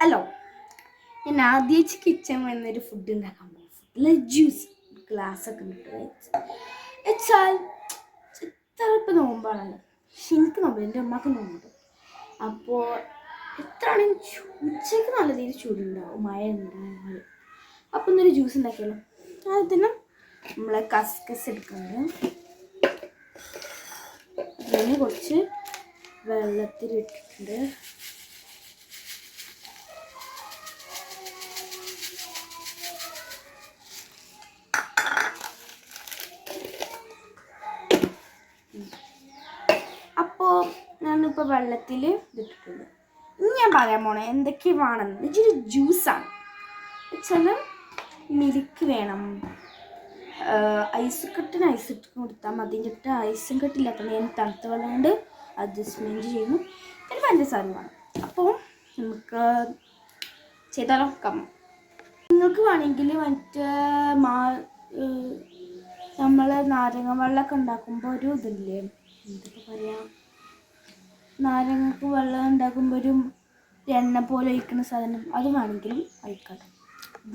Hello, ഞാൻ ആദ്യമായിട്ട് kitchen എന്നൊരു ഫുഡ് ഉണ്ടാക്കാൻ പോകും. ഫുഡിലെ ജ്യൂസ് ഗ്ലാസ്സൊക്കെ ഇട്ട് വെച്ചാൽ ചിലപ്പോൾ നോമ്പാണല്ലോ. പക്ഷെ എനിക്ക് നോമ്പ്, എൻ്റെ അമ്മക്ക് നോമ്പുണ്ട്. അപ്പോൾ എത്രയാണെങ്കിൽ ഉച്ചയ്ക്ക് നല്ല രീതിയിൽ ചൂടുണ്ടാവും, മഴ ഉണ്ടായാൽ. അപ്പോൾ ഇന്നൊരു ജ്യൂസ് ഉണ്ടാക്കിയല്ലോ. അതിന് നമ്മൾ കസ്കസ് എടുക്കുന്നുണ്ട്. അതിന് കുറച്ച് വെള്ളത്തിലിട്ടിട്ടുണ്ട്. അപ്പോൾ ഞാനിപ്പോൾ വെള്ളത്തിൽ ഇതിട്ടിട്ടുണ്ട്. ഇനി ഞാൻ പറയാൻ പോണേ എന്തൊക്കെ വേണമെന്ന്. ഇതൊരു ജ്യൂസാണ് വെച്ചാൽ മിൽക്ക് വേണം, ഐസ് കട്ടിന് ഐസ് ഇട്ട് കൊടുത്താൽ മതി. എന്നിട്ട് ഐസും കെട്ടില്ലാത്തത് ഞാൻ തണുത്ത വെള്ളം കൊണ്ട് അഡ്ജസ്റ്റ്മെൻറ്റ് ചെയ്യുന്നു. പിന്നെ പഞ്ചസാര വേണം. അപ്പോൾ നമുക്ക് ചെയ്താലോ? നിങ്ങൾക്ക് വേണമെങ്കിൽ നമ്മൾ നാരങ്ങ വെള്ളമൊക്കെ ഉണ്ടാക്കുമ്പോൾ ഒരു ഇതില്ലേ, എന്തൊക്കെ പറയാം, നാരങ്ങക്ക് വെള്ളം ഉണ്ടാക്കുമ്പോൾ ഒരു എണ്ണ പോലെ ഒഴിക്കുന്ന സാധനം, അത് വേണമെങ്കിലും ഒഴിക്കാം.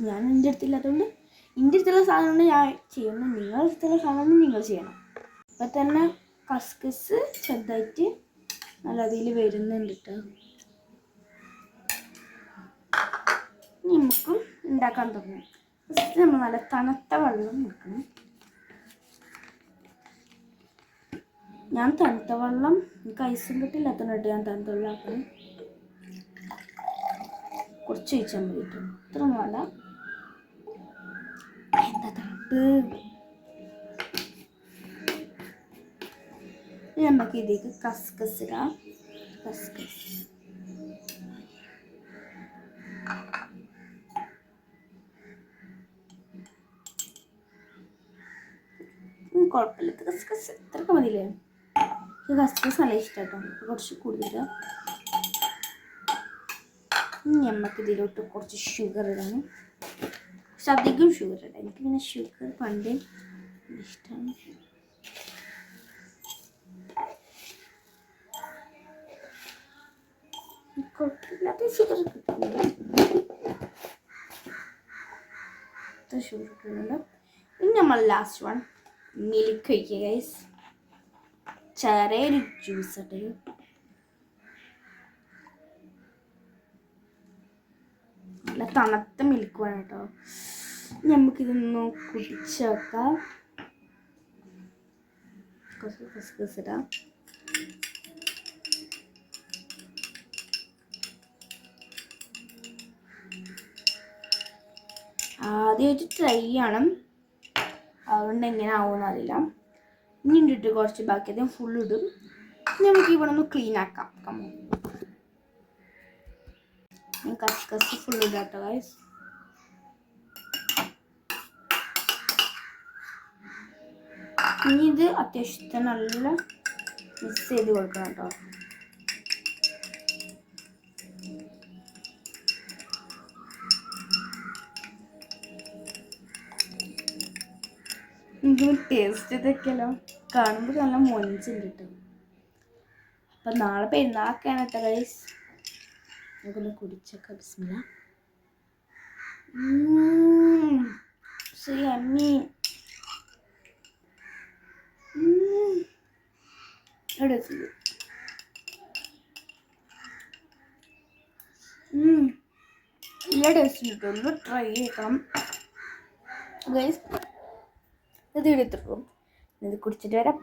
ഞാൻ എൻ്റെ അടുത്തില്ലാത്തതുകൊണ്ട് എൻ്റെ അടുത്തുള്ള സാധനം ഞാൻ ചെയ്യണം, നിങ്ങളുടെ അടുത്തുള്ള സാധനം നിങ്ങൾ ചെയ്യണം. അപ്പം തന്നെ കസ്കസ് ചെറുതായിട്ട് നല്ല അതിൽ വരുന്നുണ്ട് കേട്ടോ. നമുക്ക് ഉണ്ടാക്കാൻ തുടങ്ങും. ഫസ്റ്റ് നമ്മൾ നല്ല തണുത്ത വെള്ളം എടുക്കണം. ഞാൻ തണുത്ത വെള്ളം, എനിക്ക് ഐസും കെട്ടില്ലാത്തതുകൊണ്ട് ഞാൻ തണുത്ത വെള്ളം ആക്കണം. കുറച്ച് ഒഴിച്ചാൽ മതി കേട്ടോ, ഇത്ര വേണ്ട. എന്താ തണുപ്പ്. നമുക്ക് ഇതിലേക്ക് കസ്കസ് ഇടാം. കസ്കസ് കുഴപ്പമില്ല, കസ്കസ് ഇത്രയൊക്കെ മതിയില്ലേ. കസ്കസ് നല്ല ഇഷ്ടം കേട്ടോ, കുറച്ച് കൂടുതൽ. നമുക്ക് ഇതിലോട്ട് കുറച്ച് ഷുഗർ ഇടാം. പക്ഷെ അധികം ഷുഗർ ഇടാം, എനിക്ക് പിന്നെ ഷുഗർ പണ്ടേ ഇഷ്ടമാണ്. കുഴപ്പമില്ലാത്ത ഷുഗർ കിട്ടുന്നുണ്ട്, ഷുഗർ കിട്ടുന്നുണ്ട്. ഇനി നമ്മൾ ലാസ്റ്റ് വൺ മിൽക്ക് ഒഴിക്കുക ഗൈസ്. ചെറിയൊരു ജ്യൂസ് ഇട്ട് നല്ല തണുത്ത മിൽക്ക് വേണം കേട്ടോ. നമുക്കിതൊന്ന് കുടിച്ച് വെക്കാം. കുറച്ച് കസ്കസ് ഇടാം. ആദ്യമായിട്ട് ട്രൈ ചെയ്യണം, അതുകൊണ്ട് എങ്ങനെ ആവുമെന്ന് അറിയില്ല. ഇനി ഇട്ടിട്ട് കുറച്ച് ബാക്കി അതും ഫുൾ ഇടും. നമുക്ക് ഇവിടെ ഒന്ന് ക്ലീൻ ആക്കാം. കസ്കസ് ഫുൾ ഇടാം കേട്ടോ ഗൈസ്. ഇനി ഇത് അത്യാവശ്യത്തിന് നല്ല മിക്സ് ചെയ്ത് കൊടുക്കണം കേട്ടോ. എനിക്ക് ടേസ്റ്റ് ഇതൊക്കെയല്ലോ കാണുമ്പോൾ നല്ല മൊഞ്ചുണ്ട് കേട്ടോ. അപ്പം നാളെ പെരുന്നാളൊക്കെയാണ് കേട്ടോ ഗൈസ്. നമുക്കൊന്ന് കുടിച്ചൊക്കെ ബിസ്മില്ലാ. യമ്മി. നല്ല ടേസ്റ്റ് കിട്ടും, ഒന്ന് ട്രൈ ചെയ്യണം ഗൈസ്. ഇത് എടുത്തിട്ടും ഇത് കുടിച്ചിട്ട് വരാം.